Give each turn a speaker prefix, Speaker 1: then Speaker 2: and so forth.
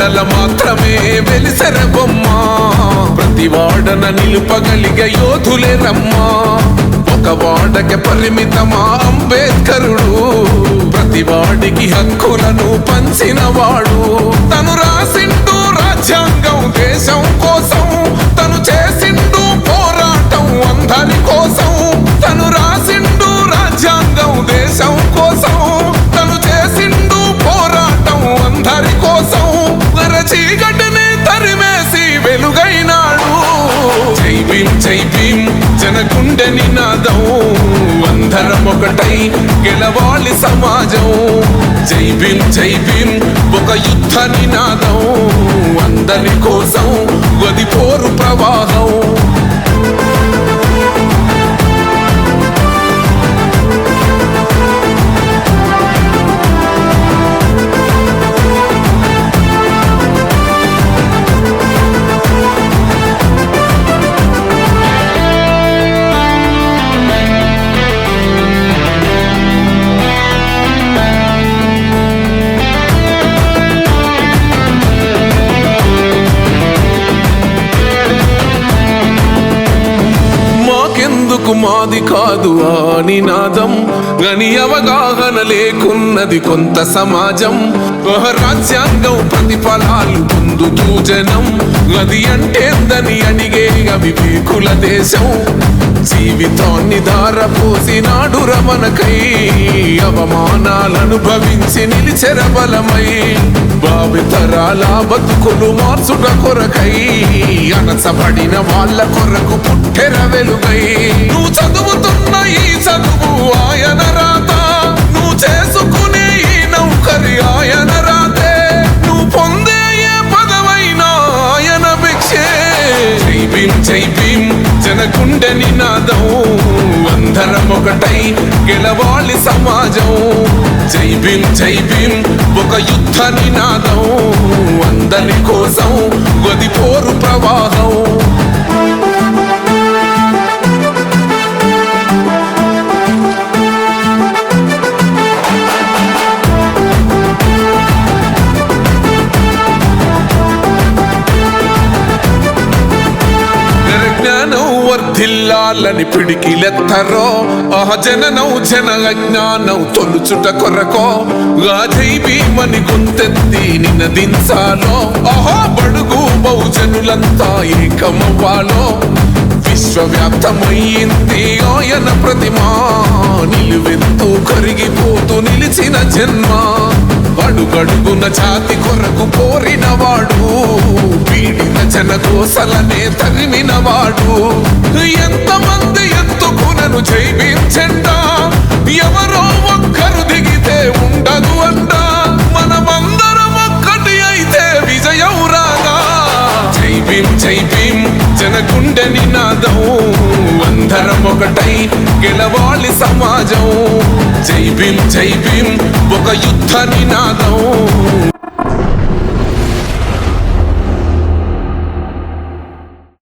Speaker 1: వాడల మాత్రమే వెలిసెర బొమ్మ ప్రతి వాడన నిలుపగలిగే యోధులే రమ్మా ఒక వాడకి పరిమితమా అంబేద్కరుడు ప్రతి వాడికి హక్కులను పంచిన వాడు తను రాసిండు రాజ్యాంగం దేశం కోసం తను చేసిండు పోరాటం అందరి కోసం తను రాసిండు రాజ్యాంగం దేశం కోసం తను చేసిండు పోరాటం అందరి కోసం చీకటిని తరిమేసి వెలుగైనాడు జై భీం జనగుండె నినాదం అందరం ఒకటై గెలవాలి సమాజం జై భీం ఒక యుద్ధ నినాదం అందరి కోసం గది పోరు ప్రవాహం మాది కాదు ఆ నినాదం గని అవగాహన లేకున్నది కొంత సమాజం రాజ్యాంగం ప్రతిఫలాలు పొందుతూ జనం గది అంటేందని అడిగే అవివేకుల దేశం జీవితాన్ని ధారపోసినాడు రమణకై అవమానాలను భవించి నిలిచెర బలమై భావితరాల బతుకులు మార్చుట కొరకై అనసబడిన వాళ్ళ కొరకు పుట్టెర వెలుగై నువ్వు చదువుతున్న ఈ చదువు ఆయన రాత నువ్వు చేసుకునే ఈ నౌకరి ఆయన రాతే నువ్వు పొందే ఏ పదవైనా ఆయన భిక్షే జై భీం జనగుండె నినాదం అందరం ఒకటై గెలవాలి సమాజం జై భీం ఒక యుద్ధ నినాదం అందరి కోసం గది పోరు ప్రవాహం వర్ధిల్లాలని పిడికిలెత్తరో జననం జన అజ్ఞానం తొలుచుట కొరకో జై భీమని గొంతెత్తి నినదించాలో బడుగు బహుజనులంతా ఏకమవ్వాలో విశ్వవ్యాప్తమయ్యింది ఆయన ప్రతిమా నిలువెత్తు కరిగిపోతూ నిలిచిన జన్మ అడుగడుగున జాతి కొరకు పోరినవాడు పీడిత జనకోసలనే తరిమినవాడు ఎంతమంది ఎత్తుకునను జై భీం జెండా ఎవరో ఒక్కరు దిగితే ఉండదు అంట మనమందరం ఒక్కటి అయితే విజయం రాగా జై భీం జనగుండె నినాదం అందరం ఒకటై గెలవాలి సమాజం జై భీం ఒక యుద్ధ నినాదం